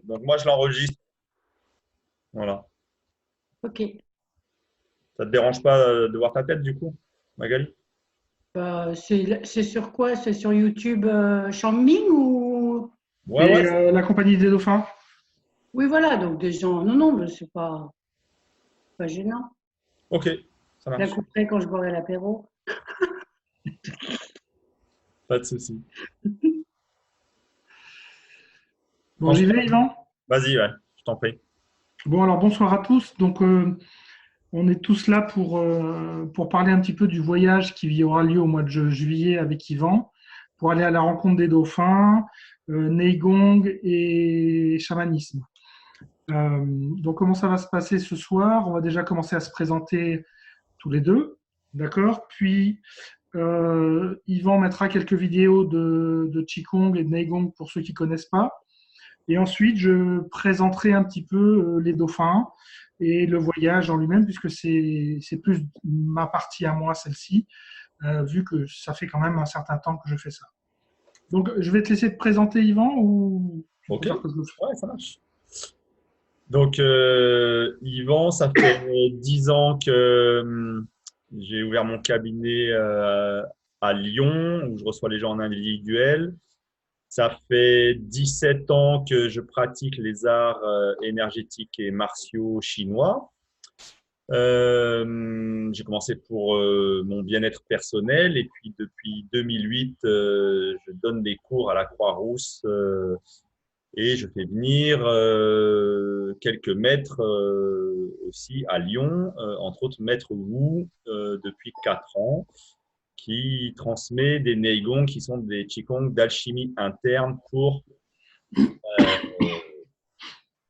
Donc, moi, je l'enregistre. Voilà. Ok. Ça te dérange pas de voir ta tête, du coup, Magali? C'est sur quoi? C'est sur YouTube Xiaoming ou… Ouais, ouais. Et la compagnie des dauphins? Oui, voilà, donc des gens… Non, non, mais c'est pas gênant. Ok, ça Je la marche. couperai quand je boirai l'apéro. Pas de souci. Bon, j'y Enchaîne. vais, Yvan. Vas-y, ouais, je t'en prie. Bon, alors bonsoir à tous. Donc, on est tous là pour parler un petit peu du voyage qui aura lieu au mois de juillet avec Yvan, pour aller à la rencontre des dauphins, Neigong et chamanisme. Donc, comment ça va se passer ce soir? On va déjà commencer à se présenter tous les deux, d'accord? Puis, Yvan mettra quelques vidéos de Qigong et de Neigong pour ceux qui ne connaissent pas. Et ensuite, je présenterai un petit peu les dauphins et le voyage en lui-même, puisque c'est plus ma partie à moi, celle-ci, vu que ça fait quand même un certain temps que je fais ça. Donc, je vais te laisser te présenter, Yvan, ou tu Ok, préfères que je le fasse? ouais, ça marche. Donc, Yvan, ça fait 10 ans que j'ai ouvert mon cabinet à Lyon, où je reçois les gens en individuel. Ça fait 17 ans que je pratique les arts énergétiques et martiaux chinois. J'ai commencé pour mon bien-être personnel et puis depuis 2008, je donne des cours à la Croix-Rousse et je fais venir quelques maîtres aussi à Lyon, entre autres Maître Wu depuis 4 ans, qui transmet des Neigong qui sont des Qigong d'alchimie interne pour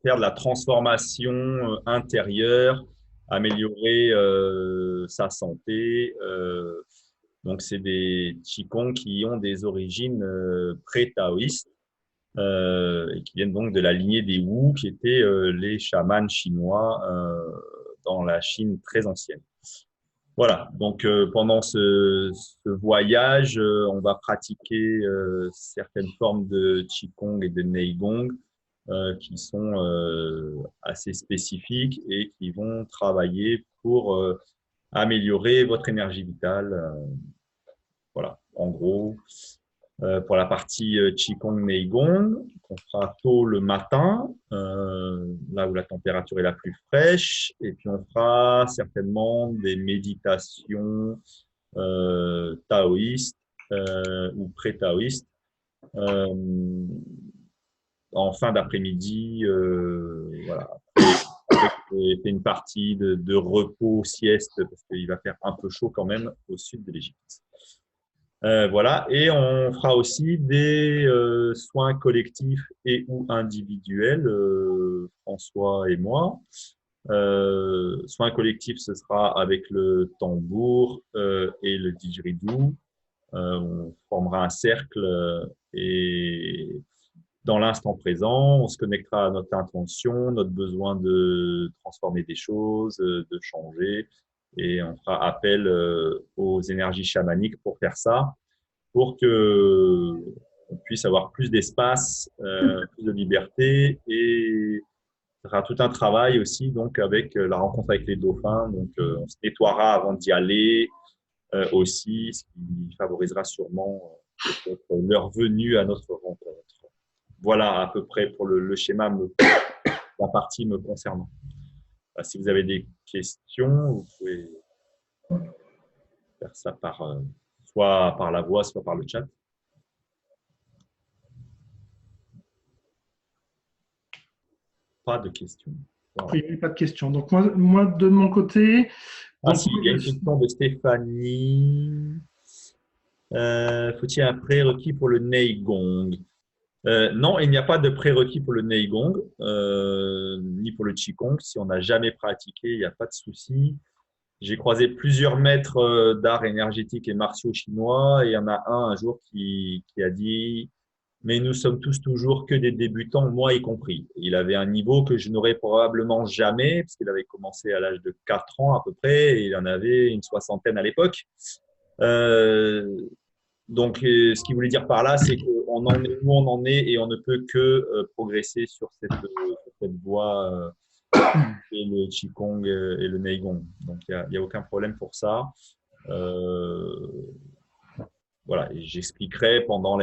faire de la transformation intérieure, améliorer sa santé. Donc, c'est des Qigong qui ont des origines pré-taoïstes et qui viennent donc de la lignée des Wu, qui étaient les chamans chinois dans la Chine très ancienne. Voilà, donc pendant ce voyage, on va pratiquer certaines formes de Qigong et de Neigong qui sont assez spécifiques et qui vont travailler pour améliorer votre énergie vitale. Voilà, en gros, pour la partie Qigong Neigong, on fera tôt le matin, là où la température est la plus fraîche, et puis on fera certainement des méditations taoïstes ou pré-taoïstes en fin d'après-midi, voilà. Après, fait une partie de repos, sieste, parce qu'il va faire un peu chaud quand même au sud de l'Égypte. Voilà, et on fera aussi des soins collectifs et ou individuels, François et moi. Soins collectifs, ce sera avec le tambour et le didgeridoo. On formera un cercle et dans l'instant présent, on se connectera à notre intention, notre besoin de transformer des choses, de changer, et on fera appel aux énergies chamaniques pour faire ça, pour que on puisse avoir plus d'espace, plus de liberté, et ce sera tout un travail aussi donc avec la rencontre avec les dauphins. Donc on se nettoiera avant d'y aller aussi, ce qui favorisera sûrement leur venue à notre rencontre. Voilà à peu près pour le schéma, la partie me concernant. Si vous avez des questions, vous pouvez faire ça soit par la voix, soit par le chat. Pas de questions. A Voilà. priori, pas de questions. Donc, moi de mon côté, Ah donc, si, il y a une question de Stéphanie. Faut-il un prérequis pour le Neigong? Non, il n'y a pas de prérequis pour le Neigong, ni pour le Qigong. Si on n'a jamais pratiqué, il n'y a pas de souci. J'ai croisé plusieurs maîtres d'art énergétique et martiaux chinois et il y en a un jour qui a dit, mais nous sommes tous toujours que des débutants, moi y compris. Il avait un niveau que je n'aurais probablement jamais, parce qu'il avait commencé à l'âge de 4 ans à peu près, et il en avait une soixantaine à l'époque. Euh, donc, ce qu'il voulait dire par là, c'est qu'en on en est où on en est et on ne peut que progresser sur cette voie et le Qigong et le Neigong. Donc, il y a aucun problème pour ça. Voilà, et j'expliquerai pendant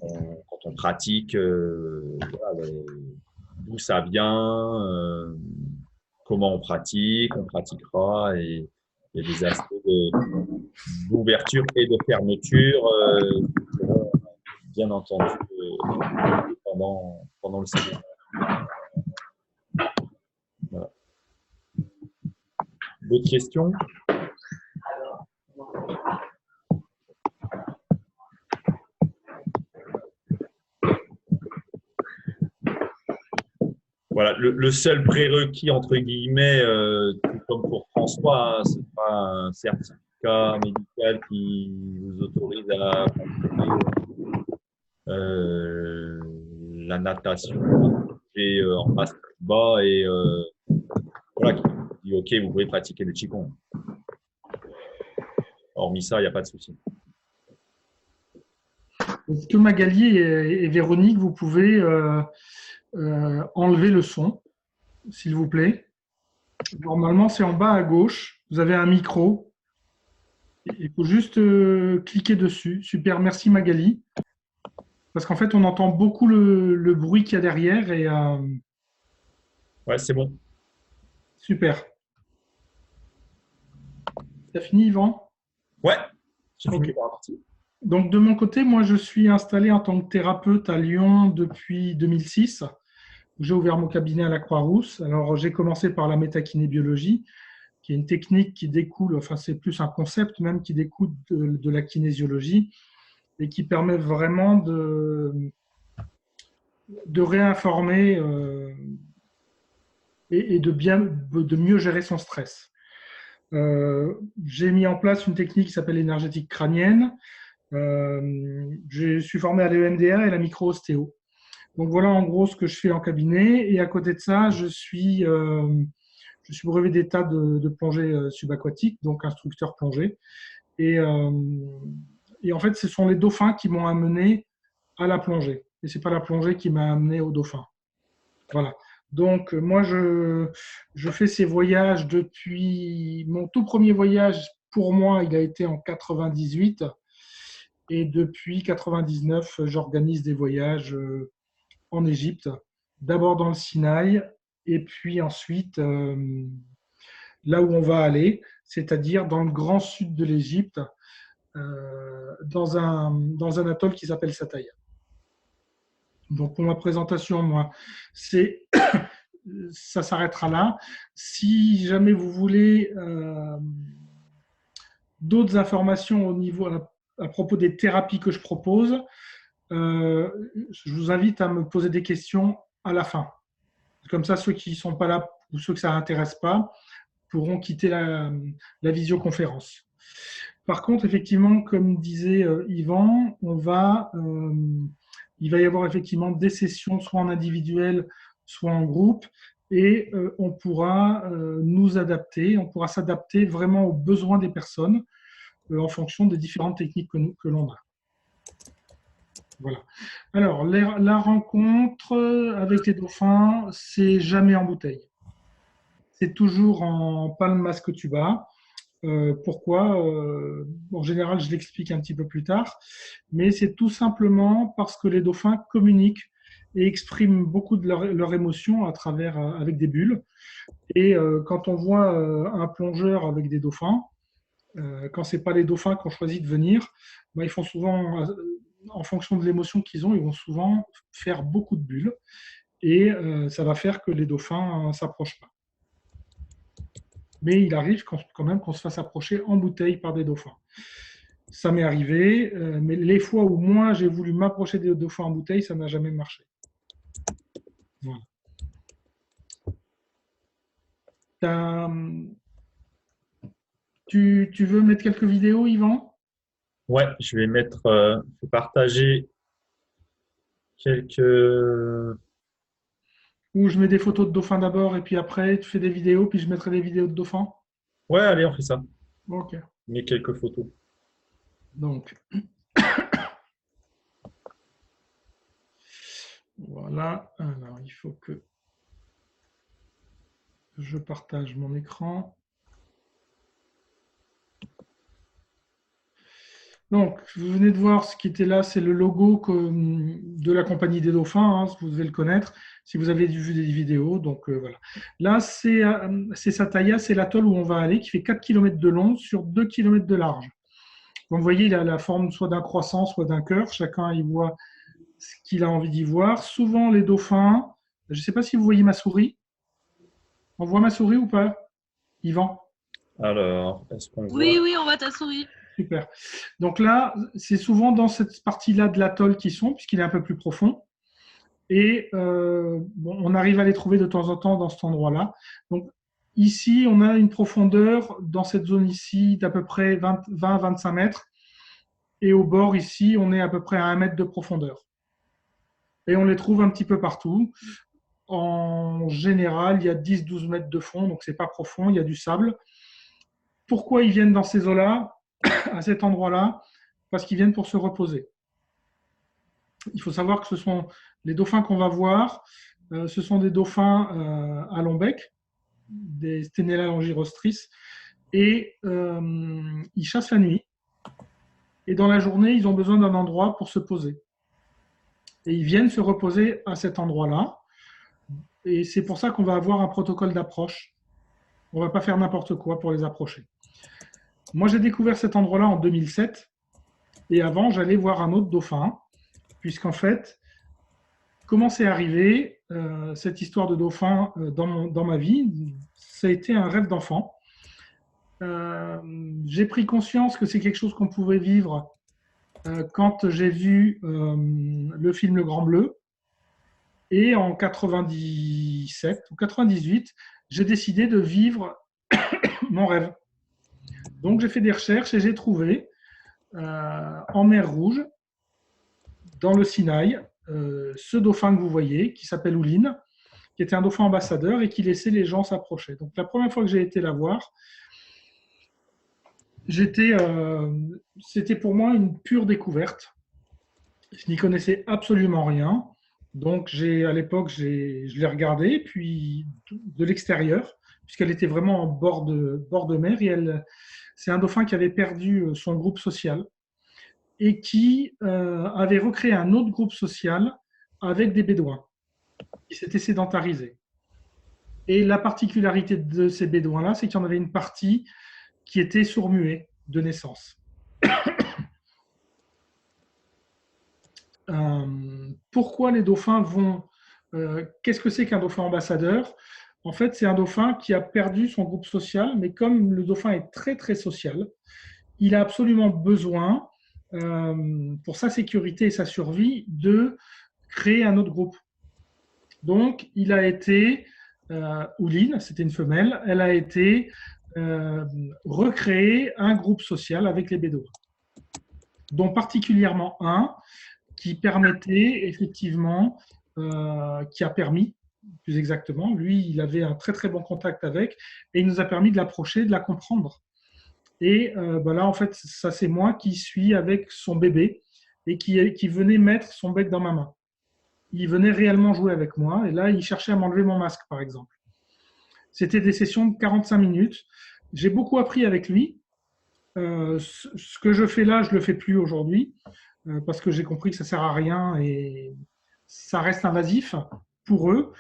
quand on pratique voilà, d'où ça vient, comment on pratiquera et il y a des aspects d'ouverture et de fermeture qui seront bien entendu pendant le séminaire. Voilà. D'autres questions? Voilà, le seul prérequis, entre guillemets, tout comme pour François, hein, ce n'est pas un certificat médical qui vous autorise à pratiquer la natation et en masse bas et voilà, qui dit OK, vous pouvez pratiquer le Qigong. Hormis ça, il n'y a pas de souci. Est-ce que Magali et Véronique, vous pouvez enlever le son, s'il vous plaît? Normalement, c'est en bas à gauche. Vous avez un micro. Il faut juste cliquer dessus. Super, merci Magali. Parce qu'en fait, on entend beaucoup le bruit qu'il y a derrière. Et, ouais, c'est bon. Super. T'as fini, Yvan? Ouais, j'ai Ok. fini par la partie. Donc, de mon côté, moi, je suis installé en tant que thérapeute à Lyon depuis 2006. J'ai ouvert mon cabinet à la Croix-Rousse. Alors, j'ai commencé par la métakinébiologie, qui est une technique qui découle, enfin, c'est plus un concept même qui découle de la kinésiologie et qui permet vraiment de réinformer et de mieux gérer son stress. J'ai mis en place une technique qui s'appelle l'énergétique crânienne. Je suis formé à l'EMDR et la micro-ostéo. Donc voilà en gros ce que je fais en cabinet. Et à côté de ça, je suis brevet d'état de plongée subaquatique, donc instructeur plongée. Et en fait, ce sont les dauphins qui m'ont amené à la plongée. Et ce n'est pas la plongée qui m'a amené au dauphin. Voilà. Donc moi, je fais ces voyages depuis… Mon tout premier voyage, pour moi, il a été en 98. Et depuis 99, j'organise des voyages en Égypte, d'abord dans le Sinaï, et puis ensuite là où on va aller, c'est-à-dire dans le grand sud de l'Égypte, dans un atoll qui s'appelle Sataya. Donc pour ma présentation, moi, ça s'arrêtera là. Si jamais vous voulez d'autres informations au niveau à propos des thérapies que je propose, je vous invite à me poser des questions à la fin. Comme ça, ceux qui ne sont pas là ou ceux que ça n'intéresse pas pourront quitter la visioconférence. Par contre, effectivement, comme disait Yvan, il va y avoir effectivement des sessions, soit en individuel, soit en groupe, et on pourra nous adapter, on pourra s'adapter vraiment aux besoins des personnes en fonction des différentes techniques que l'on a. Voilà. Alors, la rencontre avec les dauphins, c'est jamais en bouteille. C'est toujours en palme masque tuba. Pourquoi en général, je l'explique un petit peu plus tard, mais c'est tout simplement parce que les dauphins communiquent et expriment beaucoup de leur émotion à travers, avec des bulles. Et quand on voit un plongeur avec des dauphins, quand ce n'est pas les dauphins qui ont choisi de venir, ben, ils font souvent, en fonction de l'émotion qu'ils ont, ils vont souvent faire beaucoup de bulles. Et ça va faire que les dauphins ne s'approchent pas. Mais il arrive quand même qu'on se fasse approcher en bouteille par des dauphins. Ça m'est arrivé, mais les fois où moi j'ai voulu m'approcher des dauphins en bouteille, ça n'a jamais marché. Voilà. Tu veux mettre quelques vidéos, Yvan? Ouais, je vais partager quelques… Ou je mets des photos de dauphins d'abord et puis après tu fais des vidéos, puis je mettrai des vidéos de dauphins? Ouais, allez, on fait ça. Ok. Mais quelques photos. Donc, Voilà, alors il faut que je partage mon écran. Donc, vous venez de voir ce qui était là, c'est le logo de la Compagnie des Dauphins, hein, vous devez le connaître si vous avez vu des vidéos. Donc, voilà. Là, c'est Sataya, c'est l'atoll où on va aller, qui fait 4 km de long sur 2 km de large. Donc, vous voyez, il a la forme soit d'un croissant, soit d'un cœur. Chacun y voit ce qu'il a envie d'y voir. Souvent, les dauphins, je ne sais pas si vous voyez ma souris. On voit ma souris ou pas, Yvan? Alors, est-ce qu'on voit? Oui, oui, on voit ta souris. Super. Donc là, c'est souvent dans cette partie-là de l'atoll qu'ils sont, puisqu'il est un peu plus profond. Et bon, on arrive à les trouver de temps en temps dans cet endroit-là. Donc ici, on a une profondeur dans cette zone ici d'à peu près 20-25 mètres. Et au bord ici, on est à peu près à 1 mètre de profondeur. Et on les trouve un petit peu partout. En général, il y a 10-12 mètres de fond, donc c'est pas profond, il y a du sable. Pourquoi ils viennent dans ces eaux-là, à cet endroit-là? Parce qu'ils viennent pour se reposer. Il faut savoir que ce sont les dauphins qu'on va voir, ce sont des dauphins à long bec, des Stenella longirostris, et ils chassent la nuit. Et dans la journée, ils ont besoin d'un endroit pour se poser. Et ils viennent se reposer à cet endroit-là. Et c'est pour ça qu'on va avoir un protocole d'approche. On ne va pas faire n'importe quoi pour les approcher. Moi, j'ai découvert cet endroit-là en 2007. Et avant, j'allais voir un autre dauphin, puisqu'en fait, comment c'est arrivé, cette histoire de dauphin dans ma vie? Ça a été un rêve d'enfant. J'ai pris conscience que c'est quelque chose qu'on pouvait vivre quand j'ai vu le film Le Grand Bleu. Et en 97 ou 98, j'ai décidé de vivre mon rêve. Donc j'ai fait des recherches et j'ai trouvé en mer Rouge, dans le Sinaï, ce dauphin que vous voyez, qui s'appelle Ouline, qui était un dauphin ambassadeur et qui laissait les gens s'approcher. Donc la première fois que j'ai été la voir, c'était pour moi une pure découverte. Je n'y connaissais absolument rien. Donc, à l'époque, je l'ai regardée, puis de l'extérieur, puisqu'elle était vraiment en bord de mer. Et c'est un dauphin qui avait perdu son groupe social et qui avait recréé un autre groupe social avec des bédouins qui s'étaient sédentarisés. Et la particularité de ces bédouins-là, c'est qu'il y en avait une partie qui était sourd-muet de naissance. Pourquoi les dauphins vont... qu'est-ce que c'est qu'un dauphin ambassadeur? En fait, c'est un dauphin qui a perdu son groupe social, mais comme le dauphin est très, très social, il a absolument besoin, pour sa sécurité et sa survie, de créer un autre groupe. Donc, il a été... Ouline, c'était une femelle, elle a été recréer un groupe social avec les bédouins, dont particulièrement un qui permettait effectivement, qui a permis, plus exactement, lui, il avait un très très bon contact avec, et il nous a permis de l'approcher, de la comprendre. Et là, en fait, ça c'est moi qui suis avec son bébé et qui venait mettre son bec dans ma main. Il venait réellement jouer avec moi, et là, il cherchait à m'enlever mon masque, par exemple. C'était des sessions de 45 minutes. J'ai beaucoup appris avec lui. Ce que je fais là, je ne le fais plus aujourd'hui, parce que j'ai compris que ça ne sert à rien et ça reste invasif pour eux.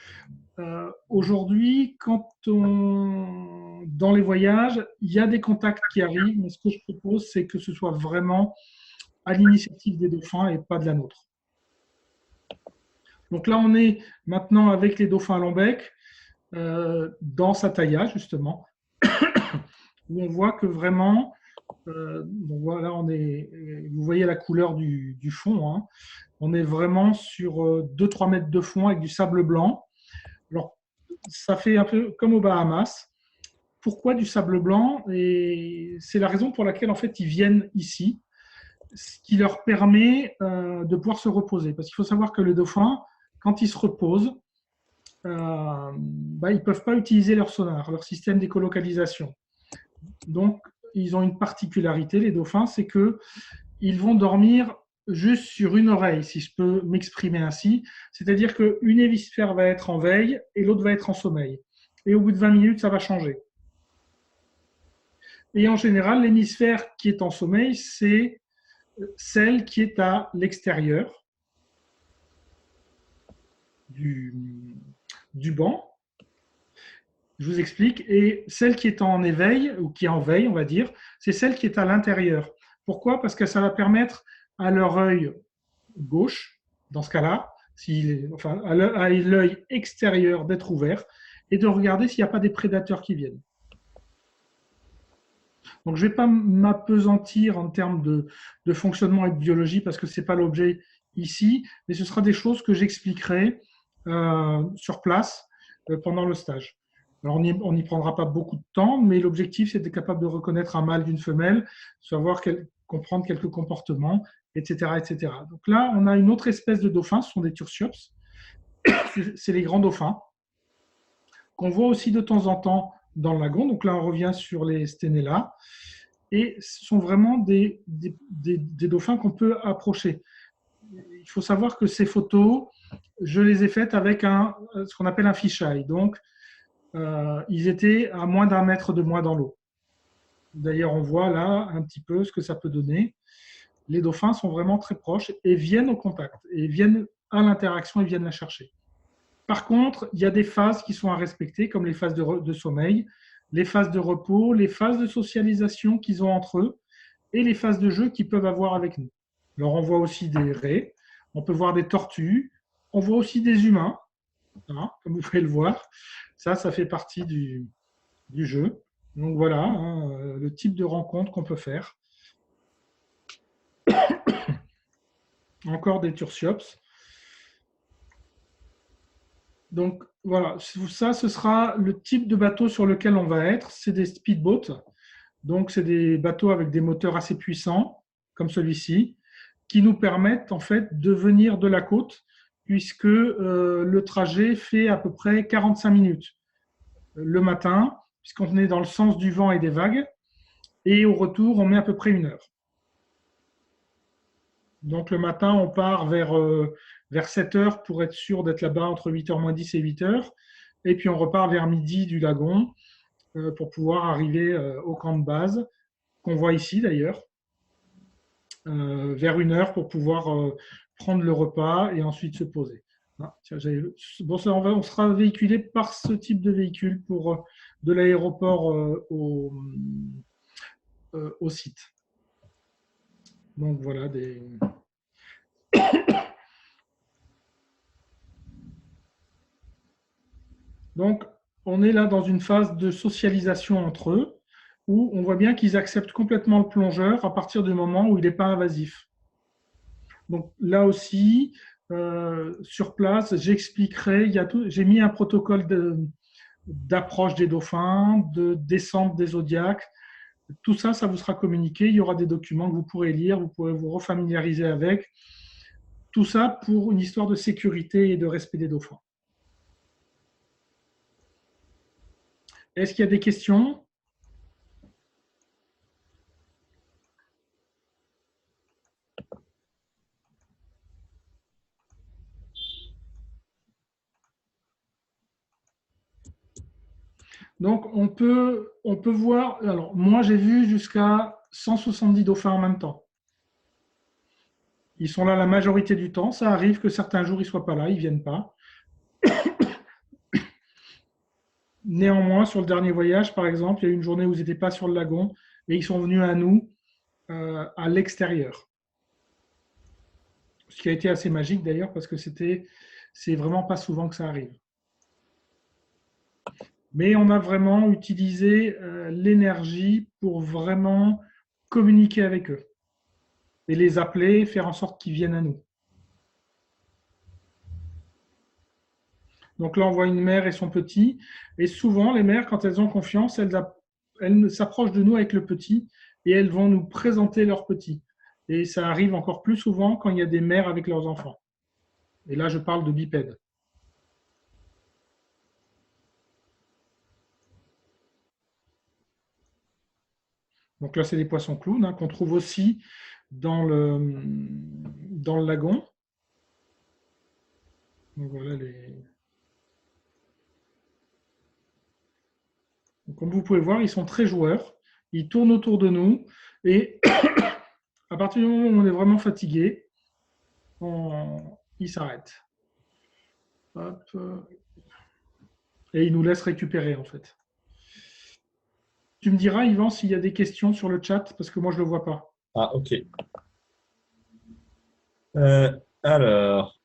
Aujourd'hui, dans les voyages, il y a des contacts qui arrivent, mais ce que je propose, c'est que ce soit vraiment à l'initiative des dauphins et pas de la nôtre. Donc là, on est maintenant avec les dauphins à long bec, dans Sataya, justement, où on voit que vraiment, donc voilà, vous voyez la couleur du fond, hein, on est vraiment sur 2-3 mètres de fond avec du sable blanc. Alors, ça fait un peu comme aux Bahamas. Pourquoi du sable blanc? Et c'est la raison pour laquelle, en fait, ils viennent ici, ce qui leur permet de pouvoir se reposer. Parce qu'il faut savoir que les dauphins, quand ils se reposent, ils ne peuvent pas utiliser leur sonar, leur système d'écolocalisation. Donc, ils ont une particularité, les dauphins, c'est qu'ils vont dormir juste sur une oreille, si je peux m'exprimer ainsi. C'est-à-dire qu'une hémisphère va être en veille et l'autre va être en sommeil. Et au bout de 20 minutes, ça va changer. Et en général, l'hémisphère qui est en sommeil, c'est celle qui est à l'extérieur du, du banc. Je vous explique. Et celle qui est en éveil, ou qui est en veille, on va dire, c'est celle qui est à l'intérieur. Pourquoi? Parce que ça va permettre à leur œil gauche, dans ce cas-là, enfin, à l'œil extérieur d'être ouvert et de regarder s'il n'y a pas des prédateurs qui viennent. Donc, je ne vais pas m'apesantir en termes de fonctionnement et de biologie parce que ce n'est pas l'objet ici, mais ce sera des choses que j'expliquerai sur place pendant le stage. Alors, on n'y prendra pas beaucoup de temps, mais l'objectif, c'est d'être capable de reconnaître un mâle d'une femelle, comprendre quelques comportements, etc., etc. Donc là, on a une autre espèce de dauphin, ce sont des tursiops. C'est les grands dauphins, qu'on voit aussi de temps en temps dans le lagon. Donc là, on revient sur les sténélas. Et ce sont vraiment des dauphins qu'on peut approcher. Il faut savoir que ces photos, je les ai faites avec ce qu'on appelle un fisheye. Donc, ils étaient à moins d'1 mètre de moi dans l'eau. D'ailleurs, on voit là un petit peu ce que ça peut donner. Les dauphins sont vraiment très proches et viennent au contact, et viennent à l'interaction et viennent la chercher. Par contre, il y a des phases qui sont à respecter, comme les phases de sommeil, les phases de repos, les phases de socialisation qu'ils ont entre eux et les phases de jeu qu'ils peuvent avoir avec nous. Alors, on voit aussi des raies, on peut voir des tortues, on voit aussi des humains, hein, comme vous pouvez le voir. Ça fait partie du jeu. Donc voilà, hein, le type de rencontre qu'on peut faire. Encore des tursiops. Donc voilà, ça, ce sera le type de bateau sur lequel on va être. C'est des speedboats. Donc, c'est des bateaux avec des moteurs assez puissants, comme celui-ci, qui nous permettent en fait de venir de la côte, puisque le trajet fait à peu près 45 minutes le matin, puisqu'on est dans le sens du vent et des vagues, et au retour, on met à peu près 1 heure. Donc, le matin, on part vers 7 heures pour être sûr d'être là-bas entre 8h moins 10 et 8 heures, et puis on repart vers midi du lagon pour pouvoir arriver au camp de base, qu'on voit ici d'ailleurs, vers 1 heure pour pouvoir prendre le repas et ensuite se poser. Ah, tiens, bon, on sera véhiculé par ce type de véhicule pour de l'aéroport au site. Donc voilà Donc on est là dans une phase de socialisation entre eux où on voit bien qu'ils acceptent complètement le plongeur à partir du moment où il n'est pas invasif. Donc là aussi, sur place, j'expliquerai, j'ai mis un protocole d'approche des dauphins, de descente des zodiaques. Tout ça, ça vous sera communiqué. Il y aura des documents que vous pourrez lire, vous pourrez vous refamiliariser avec. Tout ça pour une histoire de sécurité et de respect des dauphins. Est-ce qu'il y a des questions ? Donc, on peut voir, alors moi j'ai vu jusqu'à 170 dauphins en même temps. Ils sont là la majorité du temps. Ça arrive que certains jours ils ne soient pas là, ils ne viennent pas. Néanmoins, sur le dernier voyage, par exemple, il y a eu une journée où ils n'étaient pas sur le lagon et ils sont venus à nous à l'extérieur. Ce qui a été assez magique d'ailleurs parce que c'est vraiment pas souvent que ça arrive. Mais on a vraiment utilisé l'énergie pour vraiment communiquer avec eux et les appeler, faire en sorte qu'ils viennent à nous. Donc là, on voit une mère et son petit. Et souvent, les mères, quand elles ont confiance, elles s'approchent de nous avec le petit et elles vont nous présenter leur petit. Et ça arrive encore plus souvent quand il y a des mères avec leurs enfants. Et là, je parle de bipèdes. Donc là, c'est des poissons clowns qu'on trouve aussi dans le lagon. Donc voilà Donc, comme vous pouvez voir, ils sont très joueurs. Ils tournent autour de nous et à partir du moment où on est vraiment fatigué, ils s'arrêtent. Hop. Et ils nous laissent récupérer en fait. Tu me diras, Yvan, s'il y a des questions sur le chat, parce que moi, je ne le vois pas. Ah, ok. Alors,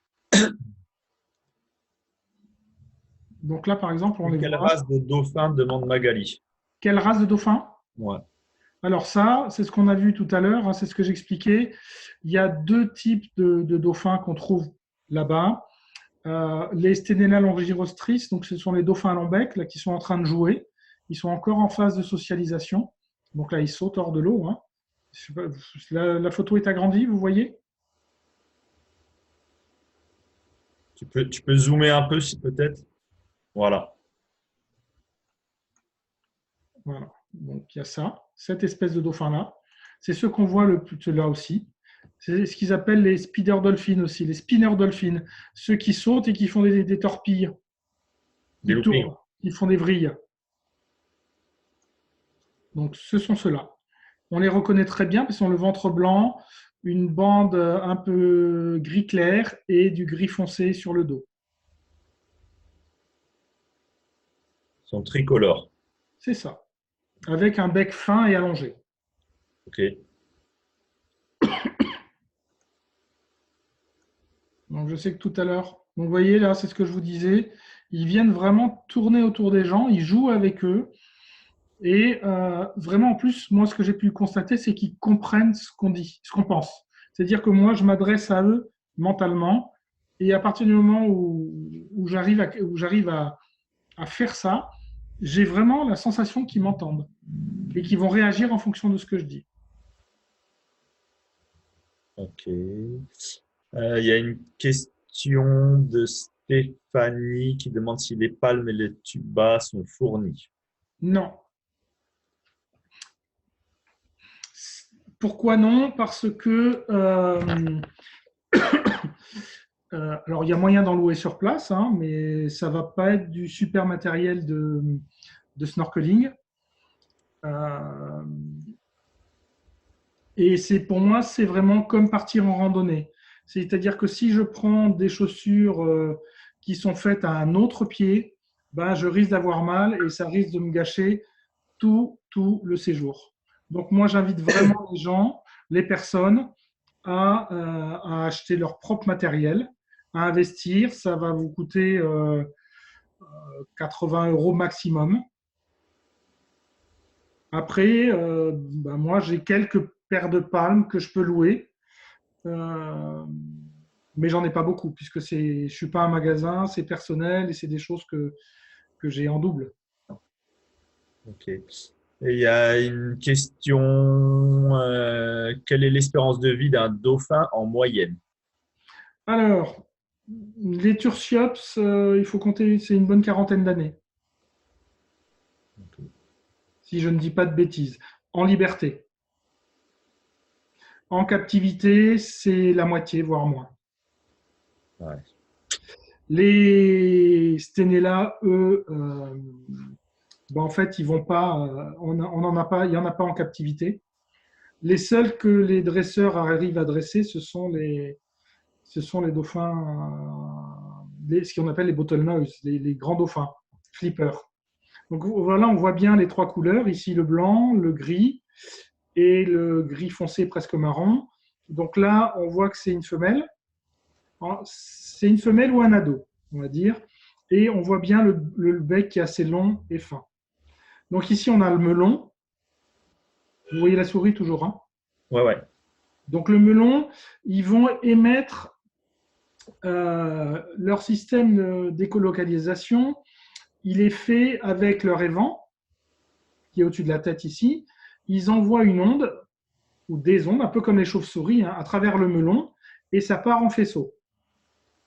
Donc là, par exemple, on les quelle voit. race de dauphin demande Magali? Quelle race de dauphin? Ouais. Alors ça, c'est ce qu'on a vu tout à l'heure, hein, c'est ce que j'expliquais. Il y a deux types de dauphins qu'on trouve là-bas. Les Stenella longirostris, donc ce sont les dauphins à long bec là, qui sont en train de jouer. Ils sont encore en phase de socialisation. Donc là, ils sautent hors de l'eau. Hein. La photo est agrandie, vous voyez? Tu peux zoomer un peu, si peut-être? Voilà. Voilà. Donc il y a ça, cette espèce de dauphin-là. C'est ceux qu'on voit le plus là aussi. C'est ce qu'ils appellent les spider dolphins aussi, les spinner dolphins, ceux qui sautent et qui font des torpilles, Des qui loopings. tournent, qui font des vrilles. Donc ce sont ceux-là. On les reconnaît très bien parce qu'ils ont le ventre blanc, une bande un peu gris clair et du gris foncé sur le dos. Ils sont tricolores. C'est ça. Avec un bec fin et allongé. Ok. Donc je sais que tout à l'heure, vous voyez là, c'est ce que je vous disais, ils viennent vraiment tourner autour des gens, ils jouent avec eux. Et vraiment, en plus, moi, ce que j'ai pu constater, c'est qu'ils comprennent ce qu'on dit, ce qu'on pense. C'est-à-dire que moi, je m'adresse à eux mentalement, et à partir du moment où j'arrive à faire ça, j'ai vraiment la sensation qu'ils m'entendent et qu'ils vont réagir en fonction de ce que je dis. Ok. Il y a une question de Stéphanie qui demande si les palmes et les tubas sont fournis. Non. Pourquoi non? Parce que alors, il y a moyen d'en louer sur place, hein, mais ça ne va pas être du super matériel de snorkeling. Et pour moi, c'est vraiment comme partir en randonnée. C'est-à-dire que si je prends des chaussures qui sont faites à un autre pied, ben, je risque d'avoir mal et ça risque de me gâcher tout le séjour. Donc moi, j'invite vraiment les gens, les personnes à acheter leur propre matériel, à investir. Ça va vous coûter 80 € maximum. Après, ben moi, j'ai quelques paires de palmes que je peux louer, mais j'en ai pas beaucoup puisque je ne suis pas un magasin, c'est personnel et c'est des choses que j'ai en double. Ok. Et il y a une question, quelle est l'espérance de vie d'un dauphin en moyenne? Alors, les Turciops, il faut compter, c'est une bonne quarantaine d'années, si je ne dis pas de bêtises, en liberté. En captivité, c'est la moitié, voire moins. Ouais. Les Stenella, eux, ben en fait, ils vont pas, on en a pas, il n'y en a pas en captivité. Les seuls que les dresseurs arrivent à dresser, ce sont les dauphins, ce qu'on appelle les bottlenose, les grands dauphins, flippers. Donc voilà, on voit bien les trois couleurs. Ici, le blanc, le gris et le gris foncé presque marron. Donc là, on voit que c'est une femelle. C'est une femelle ou un ado, on va dire. Et on voit bien le bec qui est assez long et fin. Donc ici, on a le melon. Vous voyez la souris toujours, hein? Ouais, ouais. Donc le melon, ils vont émettre leur système d'écolocalisation. Il est fait avec leur évent, qui est au-dessus de la tête ici. Ils envoient une onde, ou des ondes, un peu comme les chauves-souris, hein, à travers le melon, et ça part en faisceau.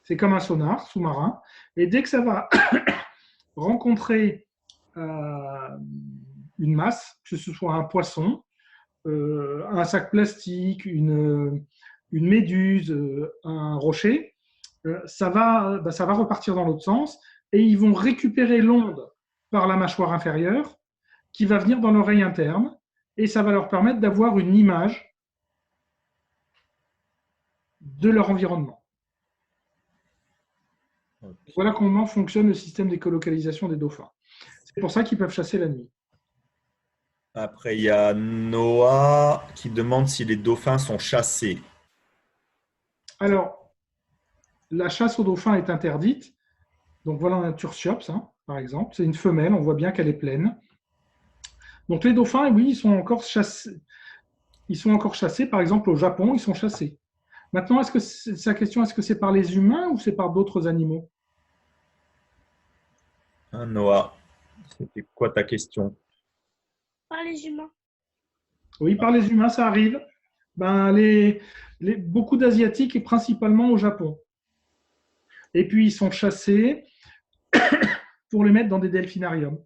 C'est comme un sonar sous-marin. Et dès que ça va rencontrer une masse, que ce soit un poisson, un sac plastique, une méduse, un rocher, ça va repartir dans l'autre sens et ils vont récupérer l'onde par la mâchoire inférieure qui va venir dans l'oreille interne et ça va leur permettre d'avoir une image de leur environnement. Ok. Voilà comment fonctionne le système d'écolocalisation des dauphins. C'est pour ça qu'ils peuvent chasser la nuit. Après, il y a Noah qui demande si les dauphins sont chassés. Alors, la chasse aux dauphins est interdite. Donc voilà un Tursiops, hein, par exemple. C'est une femelle, on voit bien qu'elle est pleine. Donc les dauphins, oui, ils sont encore chassés. Ils sont encore chassés, par exemple au Japon, ils sont chassés. Maintenant, est-ce que sa question, est-ce que c'est par les humains ou c'est par d'autres animaux? Hein, Noah, c'était quoi ta question? Par les humains. Oui, par les humains, ça arrive. Ben, beaucoup d'Asiatiques et principalement au Japon. Et puis, ils sont chassés pour les mettre dans des delphinariums.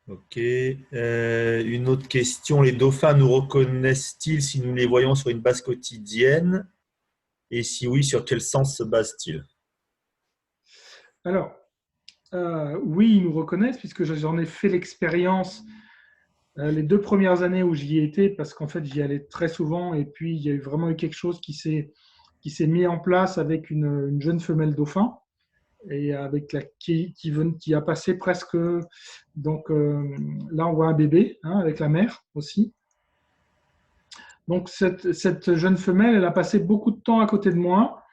Ok. Une autre question. Les dauphins nous reconnaissent-ils si nous les voyons sur une base quotidienne? Et si oui, sur quel sens se basent-ils? Alors, oui, ils nous reconnaissent puisque j'en ai fait l'expérience les 2 premières années où j'y étais, parce qu'en fait, j'y allais très souvent. Et puis, il y a vraiment eu quelque chose qui s'est mis en place avec une jeune femelle dauphin et qui a passé presque. Donc là, on voit un bébé hein, avec la mère aussi. Donc cette jeune femelle, elle a passé beaucoup de temps à côté de moi.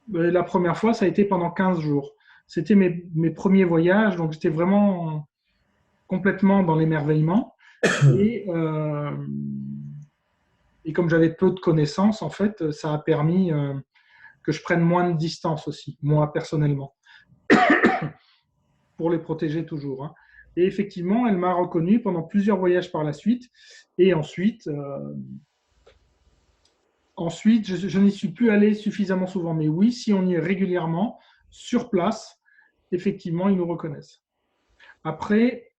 La première fois, ça a été pendant 15 jours. C'était mes premiers voyages, donc j'étais vraiment complètement dans l'émerveillement. Et, et comme j'avais peu de connaissances, en fait, ça a permis que je prenne moins de distance aussi, moi personnellement, pour les protéger toujours. Hein. Et effectivement, elle m'a reconnu pendant plusieurs voyages par la suite. Et ensuite, je n'y suis plus allé suffisamment souvent. Mais oui, si on y est régulièrement, sur place, effectivement, ils nous reconnaissent. Après,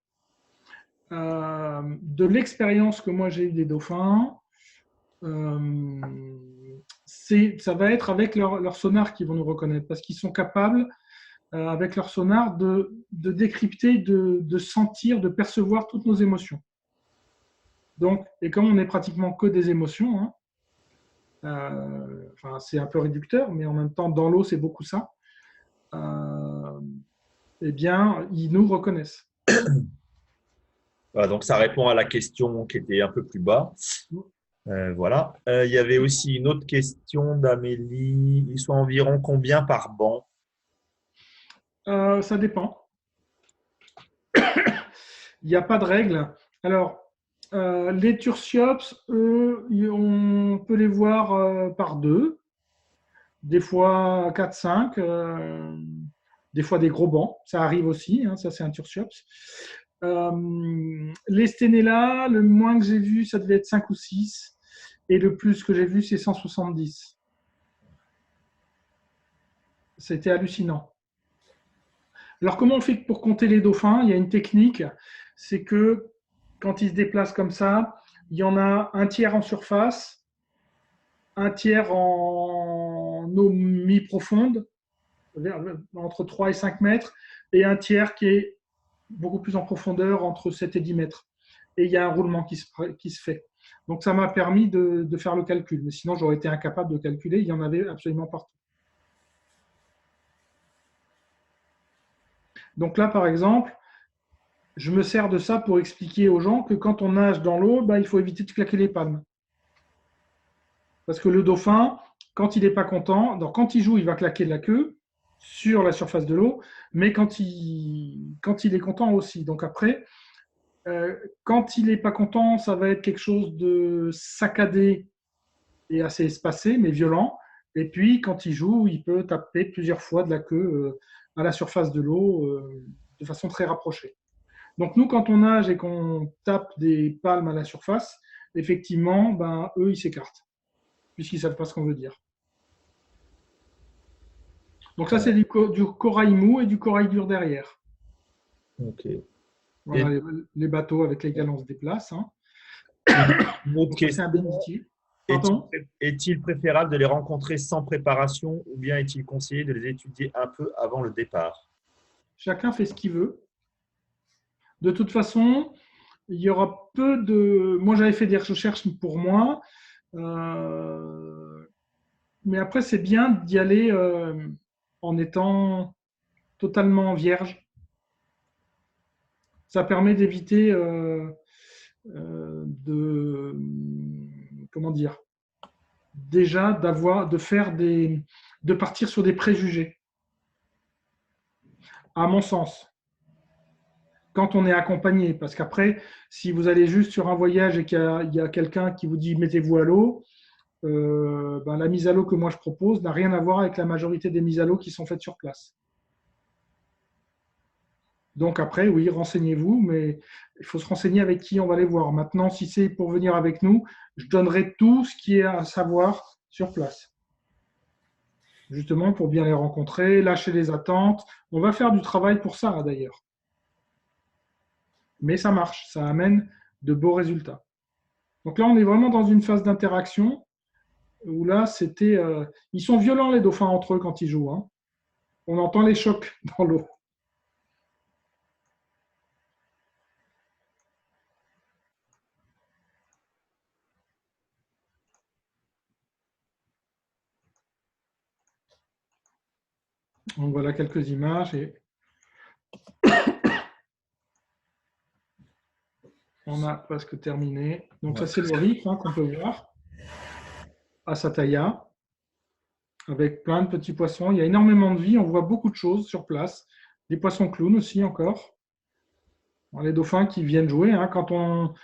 de l'expérience que moi j'ai eue des dauphins, ça va être avec leur sonar qu'ils vont nous reconnaître parce qu'ils sont capables, avec leur sonar, de décrypter, de sentir, de percevoir toutes nos émotions. Donc, et comme on n'est pratiquement que des émotions, hein, c'est un peu réducteur, mais en même temps, dans l'eau, c'est beaucoup ça, eh bien, ils nous reconnaissent. Voilà, donc, ça répond à la question qui était un peu plus bas. Voilà. Il y avait aussi une autre question d'Amélie. Ils sont environ combien par banc? Ça dépend. Il n'y a pas de règle. Alors, les Tursiops, eux, on peut les voir par 2, des fois 4-5, des fois des gros bancs. Ça arrive aussi, hein, ça c'est un Tursiops. Les Stenella, le moins que j'ai vu, ça devait être 5 ou 6. Et le plus que j'ai vu, c'est 170. C'était hallucinant. Alors, comment on fait pour compter les dauphins? Il y a une technique, c'est que quand ils se déplacent comme ça, il y en a un tiers en surface, un tiers en eau mi-profonde, entre 3 et 5 mètres, et un tiers qui est beaucoup plus en profondeur, entre 7 et 10 mètres. Et il y a un roulement qui se fait. Donc, ça m'a permis de faire le calcul. Mais sinon, j'aurais été incapable de calculer. Il y en avait absolument partout. Donc là, par exemple, je me sers de ça pour expliquer aux gens que quand on nage dans l'eau, il faut éviter de claquer les palmes. Parce que le dauphin, quand il n'est pas content, donc quand il joue, il va claquer la queue sur la surface de l'eau, mais quand il est content aussi. Donc après, quand il n'est pas content, ça va être quelque chose de saccadé et assez espacé, mais violent. Et puis, quand il joue, il peut taper plusieurs fois de la queue à la surface de l'eau de façon très rapprochée. Donc nous, quand on nage et qu'on tape des palmes à la surface, effectivement, eux, ils s'écartent, puisqu'ils ne savent pas ce qu'on veut dire. Donc ça, c'est du corail mou et du corail dur derrière. Ok. Voilà, les bateaux avec lesquels on se déplace. Hein. Une autre Donc, ça, c'est un question. bénitier. Pardon? Est-il préférable de les rencontrer sans préparation ou bien est-il conseillé de les étudier un peu avant le départ? Chacun fait ce qu'il veut. De toute façon, il y aura peu de. Moi, j'avais fait des recherches pour moi. Mais après, c'est bien d'y aller en étant totalement vierge. Ça permet d'éviter comment dire, déjà de partir sur des préjugés. À mon sens, quand on est accompagné, parce qu'après, si vous allez juste sur un voyage et qu'il y a quelqu'un qui vous dit mettez-vous à l'eau, la mise à l'eau que moi je propose n'a rien à voir avec la majorité des mises à l'eau qui sont faites sur place. Donc après, oui, renseignez-vous, mais il faut se renseigner avec qui on va les voir. Maintenant, si c'est pour venir avec nous, je donnerai tout ce qui est à savoir sur place. Justement, pour bien les rencontrer, lâcher les attentes. On va faire du travail pour ça, d'ailleurs. Mais ça marche, ça amène de beaux résultats. Donc là, on est vraiment dans une phase d'interaction où là, ils sont violents, les dauphins, entre eux, quand ils jouent. Hein. On entend les chocs dans l'eau. Donc voilà quelques images. Et on a presque terminé. Donc ça, c'est le reef qu'on peut voir à Sataya, avec plein de petits poissons. Il y a énormément de vie. On voit beaucoup de choses sur place. Des poissons clowns aussi encore. Les dauphins qui viennent jouer. Hein. Quand on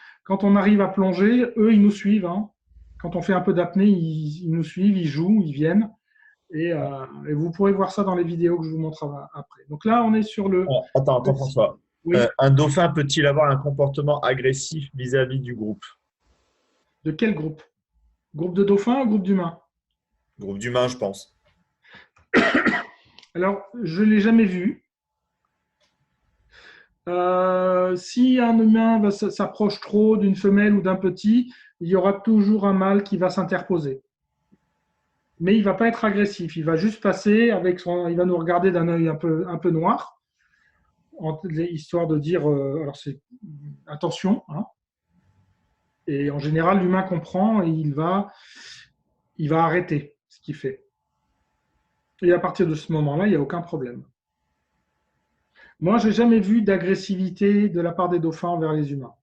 arrive à plonger, eux, ils nous suivent. Hein. Quand on fait un peu d'apnée, ils nous suivent, ils jouent, ils viennent. Et vous pourrez voir ça dans les vidéos que je vous montre après. Donc là, on est sur le… Attends, François. Oui. Un dauphin peut-il avoir un comportement agressif vis-à-vis du groupe? De quel groupe? Groupe de dauphins ou groupe d'humains? Groupe d'humains, je pense. Alors, je ne l'ai jamais vu. Si un humain s'approche trop d'une femelle ou d'un petit, il y aura toujours un mâle qui va s'interposer. Mais il ne va pas être agressif. Il va juste passer il va nous regarder d'un œil un peu noir, histoire de dire alors c'est attention. Hein. Et en général, l'humain comprend et il va arrêter ce qu'il fait. Et à partir de ce moment-là, il n'y a aucun problème. Moi, je n'ai jamais vu d'agressivité de la part des dauphins envers les humains.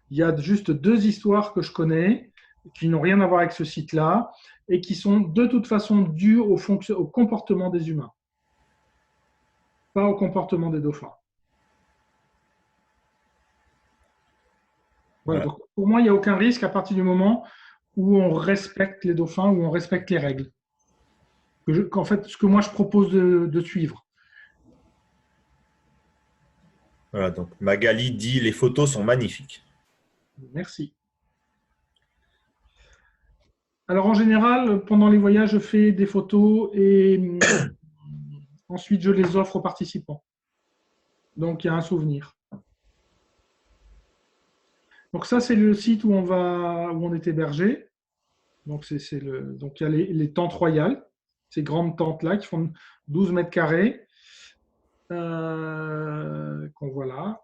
Il y a juste 2 histoires que je connais qui n'ont rien à voir avec ce site-là et qui sont de toute façon dues au comportement des humains, pas au comportement des dauphins. Voilà. Donc, pour moi, il n'y a aucun risque à partir du moment où on respecte les dauphins, où on respecte les règles. En fait, ce que moi je propose de suivre. Voilà, donc Magali dit les photos sont magnifiques. Merci. Alors en général, pendant les voyages, je fais des photos et ensuite je les offre aux participants. Donc il y a un souvenir. Donc ça, c'est le site où on est hébergé. Donc donc il y a les tentes royales, ces grandes tentes-là qui font 12 mètres carrés. Qu'on voit là.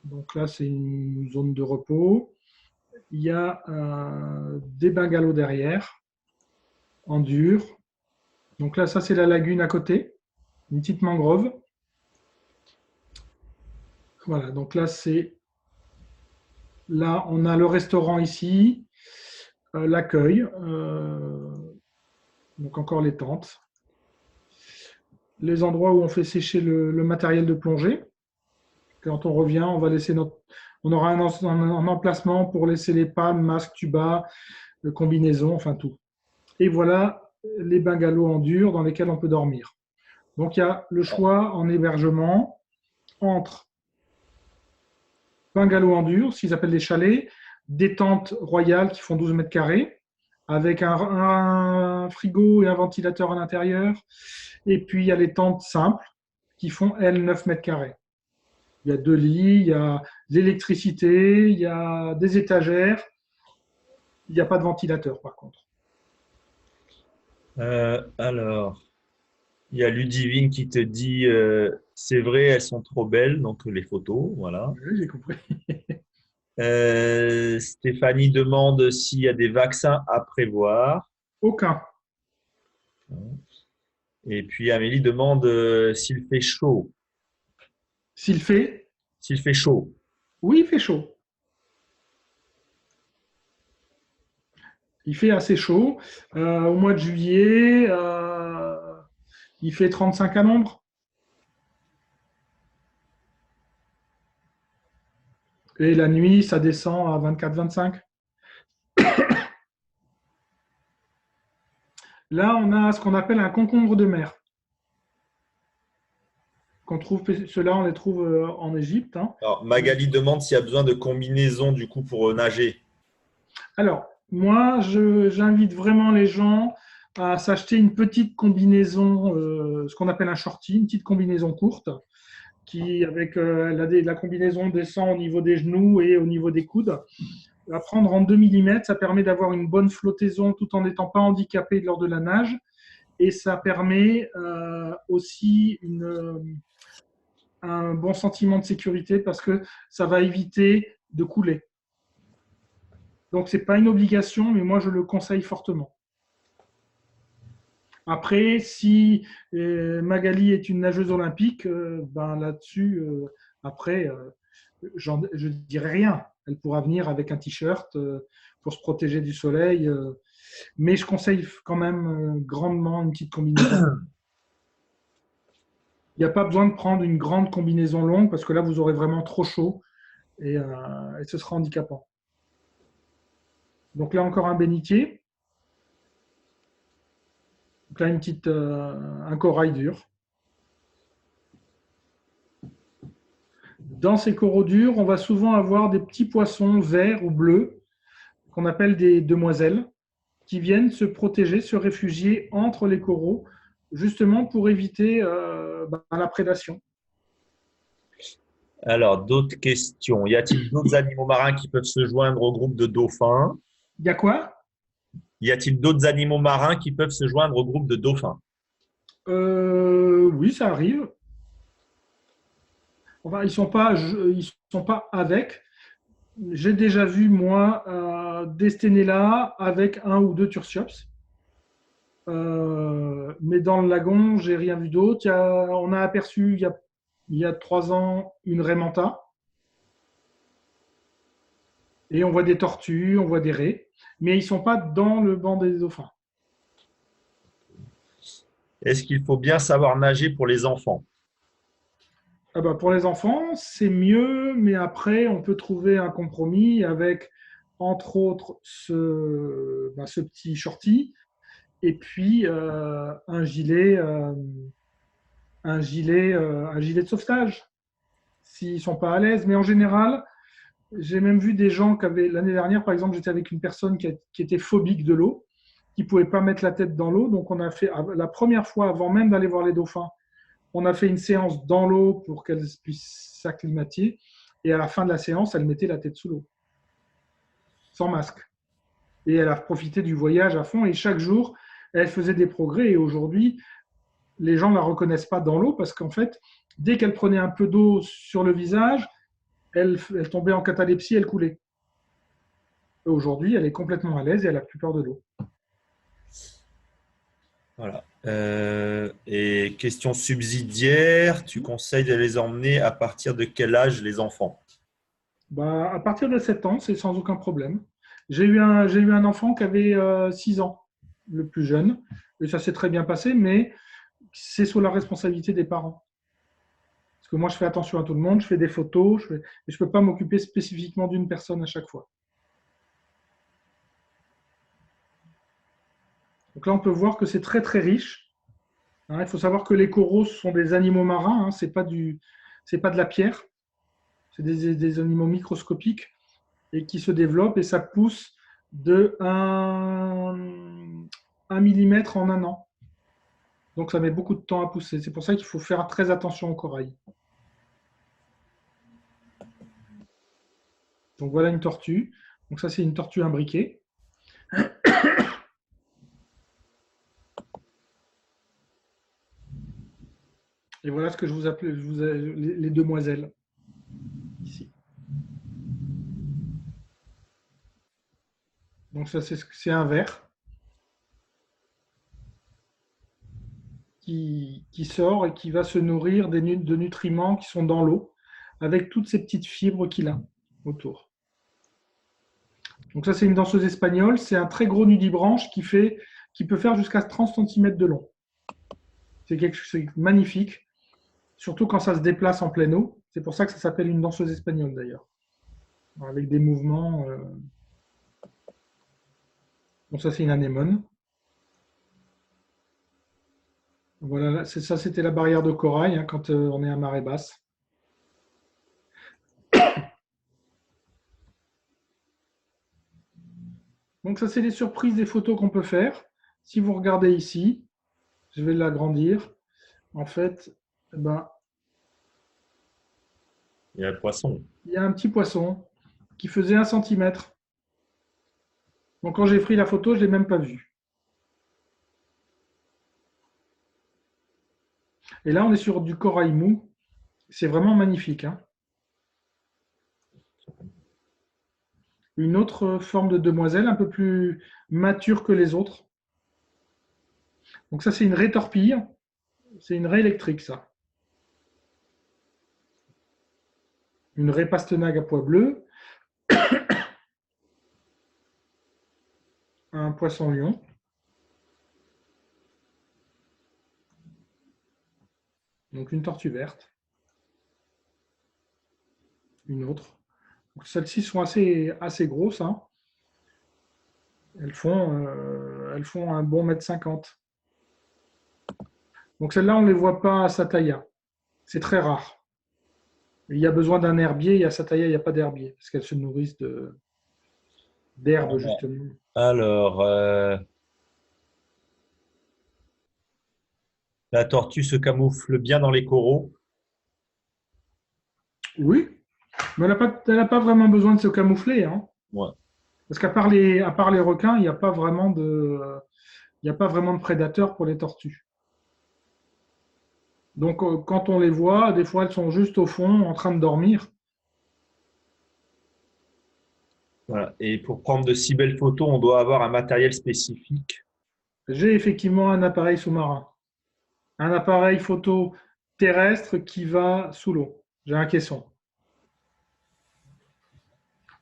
Donc là, c'est une zone de repos. Il y a des bungalows derrière, en dur. Donc là, ça, c'est la lagune à côté, une petite mangrove. Voilà, donc là, Là, on a le restaurant ici, l'accueil, donc encore les tentes. Les endroits où on fait sécher le matériel de plongée. Quand on revient, on aura un emplacement pour laisser les palmes, masques, tubas, combinaisons, enfin tout. Et voilà les bungalows en dur dans lesquels on peut dormir. Donc il y a le choix en hébergement entre bungalows en dur, ce qu'ils appellent des chalets, des tentes royales qui font 12 mètres carrés, avec un frigo et un ventilateur à l'intérieur. Et puis il y a les tentes simples qui font, elles, 9 mètres carrés. Il y a 2 lits, il y a de l'électricité, il y a des étagères. Il n'y a pas de ventilateur par contre. Alors, il y a Ludivine qui te dit c'est vrai, elles sont trop belles, donc les photos, voilà. Oui, j'ai compris. Stéphanie demande s'il y a des vaccins à prévoir. Aucun. Et puis Amélie demande s'il fait chaud. S'il fait, S'il fait chaud. oui, il fait chaud. Il fait assez chaud. Au mois de juillet, il fait 35 à l'ombre. Et la nuit, ça descend à 24-25. Là, on a ce qu'on appelle un concombre de mer. Ceux-là, on les trouve en Égypte. Hein. Alors, Magali demande s'il y a besoin de combinaison du coup pour nager. Alors, moi, j'invite vraiment les gens à s'acheter une petite combinaison, ce qu'on appelle un shorty, une petite combinaison courte, qui, avec la combinaison descend au niveau des genoux et au niveau des coudes. À prendre en 2 mm, ça permet d'avoir une bonne flottaison tout en n'étant pas handicapé lors de la nage. Et ça permet aussi un bon sentiment de sécurité parce que ça va éviter de couler. Donc, ce n'est pas une obligation, mais moi, je le conseille fortement. Après, si Magali est une nageuse olympique, ben là-dessus, après, je ne dirai rien. Elle pourra venir avec un t-shirt pour se protéger du soleil. Mais je conseille quand même grandement une petite combinaison. Il n'y a pas besoin de prendre une grande combinaison longue parce que là, vous aurez vraiment trop chaud et ce sera handicapant. Donc là, encore un bénitier. Donc là, un corail dur. Dans ces coraux durs, on va souvent avoir des petits poissons verts ou bleus qu'on appelle des demoiselles qui viennent se protéger, se réfugier entre les coraux, justement pour éviter la prédation. Alors, d'autres questions. Y a-t-il d'autres animaux marins qui peuvent se joindre au groupe de dauphins? Il y a quoi? Y a-t-il d'autres animaux marins qui peuvent se joindre au groupe de dauphins? Oui, ça arrive. Enfin, ils sont pas avec. J'ai déjà vu, moi, des sténélas avec 1 ou 2 tursiops. Mais dans le lagon, j'ai rien vu d'autre. On a aperçu il y a 3 ans une raie manta. Et on voit des tortues, on voit des raies. Mais ils ne sont pas dans le banc des dauphins. Est-ce qu'il faut bien savoir nager pour les enfants? Ah bah pour les enfants, c'est mieux, mais après, on peut trouver un compromis avec, entre autres, ce petit shorty et puis un gilet de sauvetage s'ils ne sont pas à l'aise. Mais en général, j'ai même vu des gens qui avaient, l'année dernière, par exemple, j'étais avec une personne qui était phobique de l'eau, qui ne pouvait pas mettre la tête dans l'eau. Donc, on a fait, la première fois, avant même d'aller voir les dauphins, on a fait une séance dans l'eau pour qu'elle puisse s'acclimater. Et à la fin de la séance, elle mettait la tête sous l'eau, sans masque. Et elle a profité du voyage à fond. Et chaque jour, elle faisait des progrès. Et aujourd'hui, les gens ne la reconnaissent pas dans l'eau parce qu'en fait, dès qu'elle prenait un peu d'eau sur le visage, elle tombait en catalepsie, elle coulait. Et aujourd'hui, elle est complètement à l'aise et elle n'a plus peur de l'eau. Voilà. Et question subsidiaire, tu conseilles de les emmener à partir de quel âge les enfants? Bah, à partir de 7 ans, c'est sans aucun problème. J'ai eu un enfant qui avait 6 ans, le plus jeune, et ça s'est très bien passé, mais c'est sous la responsabilité des parents. Parce que moi, je fais attention à tout le monde, je fais des photos, et je ne peux pas m'occuper spécifiquement d'une personne à chaque fois. Donc là, on peut voir que c'est très très riche. Hein, il faut savoir que les coraux sont des animaux marins, hein, c'est pas de la pierre, c'est des animaux microscopiques et qui se développent et ça pousse de 1 millimètre en 1 an. Donc ça met beaucoup de temps à pousser. C'est pour ça qu'il faut faire très attention au corail. Donc voilà une tortue. Donc ça, c'est une tortue imbriquée. Et voilà ce que je vous appelais les demoiselles ici. Donc ça, c'est un ver qui sort et qui va se nourrir de nutriments qui sont dans l'eau, avec toutes ces petites fibres qu'il a autour. Donc ça, c'est une danseuse espagnole. C'est un très gros nudibranche qui peut faire jusqu'à 30 cm de long. C'est magnifique, surtout quand ça se déplace en pleine eau. C'est pour ça que ça s'appelle une danseuse espagnole d'ailleurs, avec des mouvements. Bon, ça, c'est une anémone. Voilà, ça, c'était la barrière de corail hein, quand on est à marée basse. Donc ça, c'est les surprises des photos qu'on peut faire. Si vous regardez ici, je vais l'agrandir. En fait, ben, Il y a le poisson. il y a un petit poisson qui faisait 1 centimètre. Donc quand j'ai pris la photo, je ne l'ai même pas vu. Et là, on est sur du corail mou. C'est vraiment magnifique. Hein. Une autre forme de demoiselle, un peu plus mature que les autres. Donc ça, c'est une raie torpille. C'est une raie électrique, ça. Une raie pastenague à pois bleu. Un poisson lion. Donc une tortue verte. Une autre. Celles-ci sont assez grosses. Hein. Elles font un bon 1,50 m. Donc celles-là, on ne les voit pas à Sataya. C'est très rare. Il y a besoin d'un herbier, et à Sataya, il n'y a pas d'herbier, parce qu'elles se nourrissent d'herbes, justement. Alors, la tortue se camoufle bien dans les coraux. Oui, mais elle n'a pas vraiment besoin de se camoufler. Hein. Ouais. Parce qu'à part les requins, il n'y a pas vraiment de prédateurs pour les tortues. Donc, quand on les voit, des fois, elles sont juste au fond, en train de dormir. Voilà. Et pour prendre de si belles photos, on doit avoir un matériel spécifique. J'ai effectivement un appareil sous-marin. Un appareil photo terrestre qui va sous l'eau. J'ai un caisson.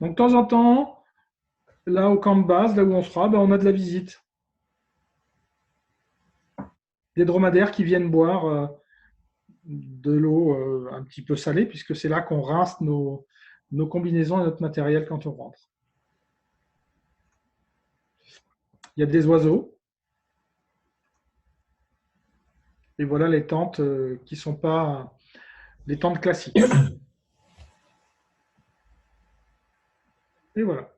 Donc, de temps en temps, là, au camp de base, là où on sera, ben, on a de la visite. Des dromadaires qui viennent boire de l'eau un petit peu salée, puisque c'est là qu'on rince nos combinaisons et notre matériel quand on rentre. Il y a des oiseaux. Et voilà les tentes qui ne sont pas les tentes classiques. Et voilà.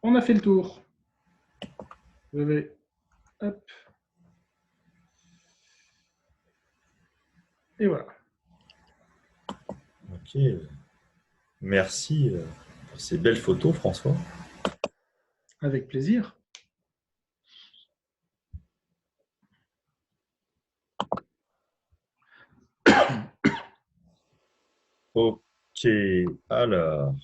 On a fait le tour. Je vais... Hop. Et voilà. Ok. Merci pour ces belles photos, François. Avec plaisir. Ok. Alors.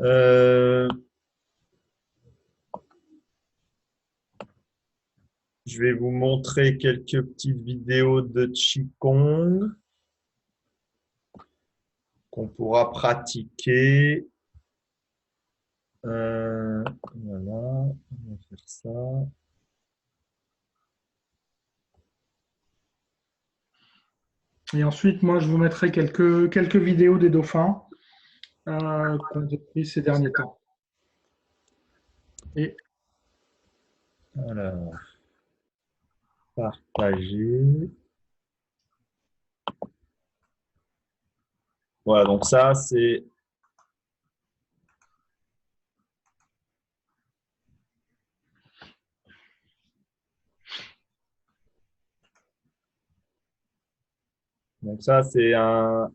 Euh, je vais vous montrer quelques petites vidéos de Qigong qu'on pourra pratiquer. Voilà, on va faire ça. Et ensuite, moi, je vous mettrai quelques vidéos des dauphins qu'on a prises ces derniers temps. Et Alors, partager. Voilà, donc ça, c'est Donc ça, c'est un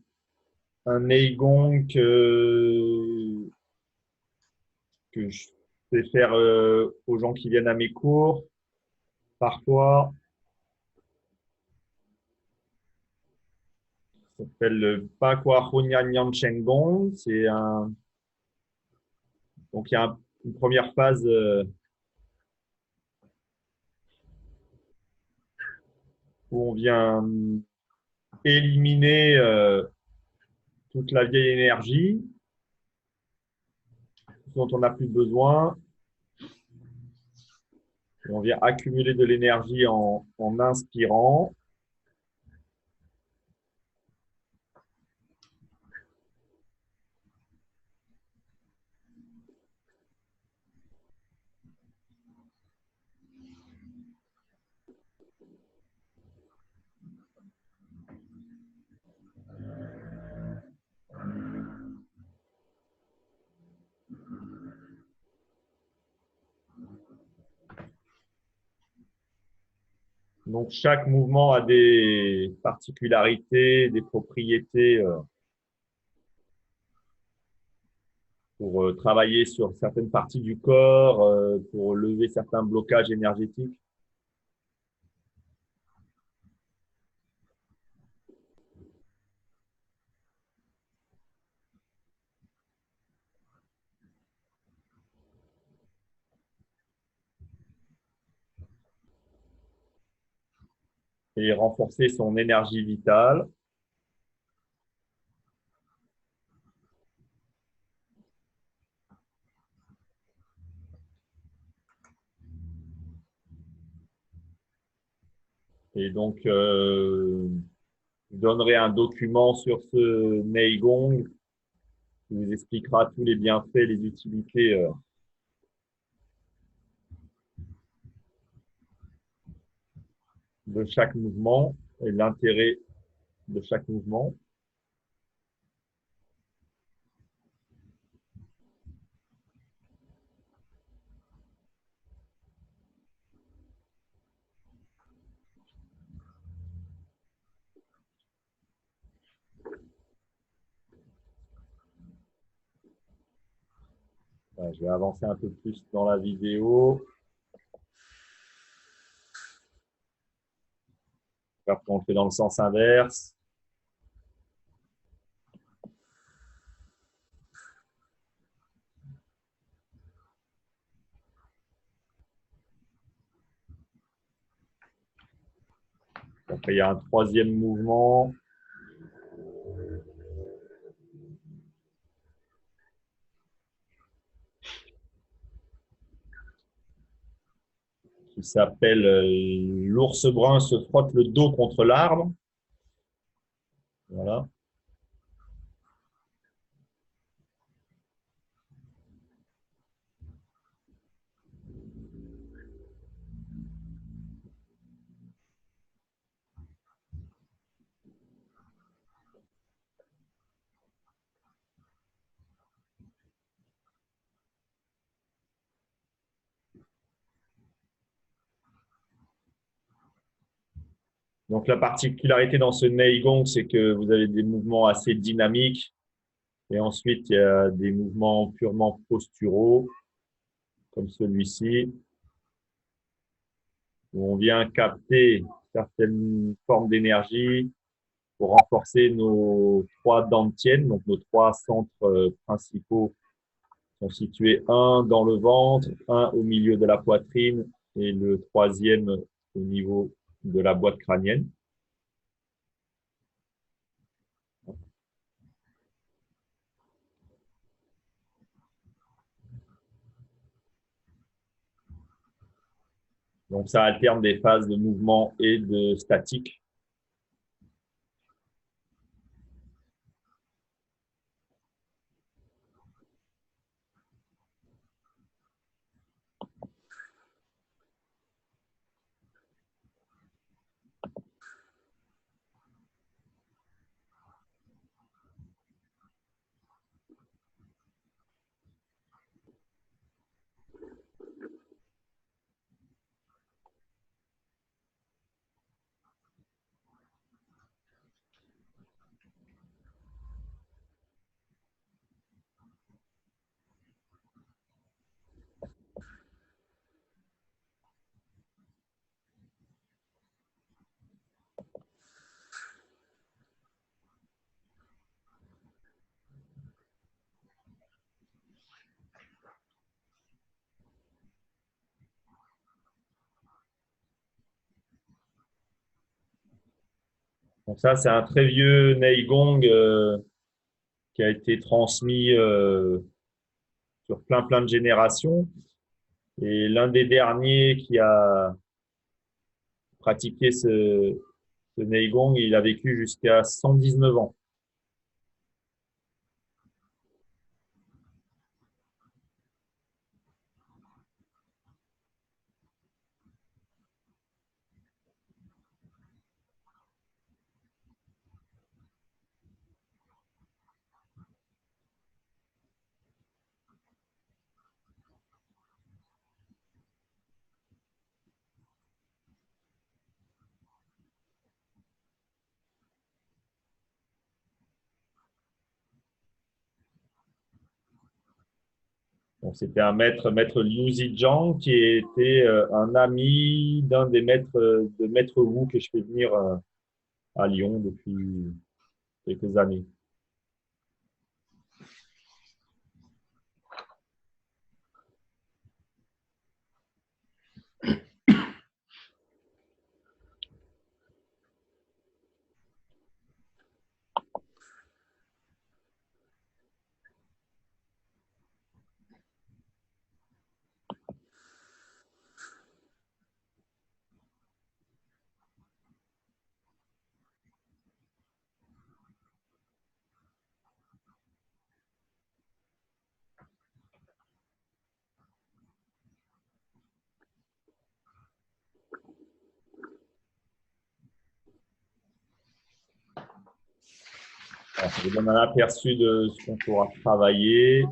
Neigong que je fais faire aux gens qui viennent à mes cours. Parfois, ça s'appelle le Pakwa Hunyan Yang Cheng Gong. Donc il y a une première phase où on vient éliminer toute la vieille énergie dont on n'a plus besoin. Et on vient accumuler de l'énergie en inspirant. Donc, chaque mouvement a des particularités, des propriétés pour travailler sur certaines parties du corps, pour lever certains blocages énergétiques. Et renforcer son énergie vitale. Et donc, je donnerai un document sur ce Neigong qui vous expliquera tous les bienfaits, les utilités de chaque mouvement et l'intérêt de chaque mouvement. Je vais avancer un peu plus dans la vidéo. Après, on le fait dans le sens inverse. Après, il y a un troisième mouvement. Qui s'appelle l'ours brun se frotte le dos contre l'arbre. Voilà. Donc, la particularité dans ce Neigong, c'est que vous avez des mouvements assez dynamiques. Et ensuite, il y a des mouvements purement posturaux, comme celui-ci, où on vient capter certaines formes d'énergie pour renforcer nos trois dantians, donc nos trois centres principaux sont situés, un dans le ventre, un au milieu de la poitrine et le troisième au niveau de la boîte crânienne. Donc, ça alterne des phases de mouvement et de statique. Donc ça, c'est un très vieux Neigong qui a été transmis sur plein de générations. Et l'un des derniers qui a pratiqué ce Neigong, il a vécu jusqu'à 119 ans. Donc, c'était un maître Liu Zijiang, qui était un ami d'un des maîtres de maître Wu que je fais venir à Lyon depuis quelques années. Alors, ça vous donne un aperçu de ce qu'on pourra travailler.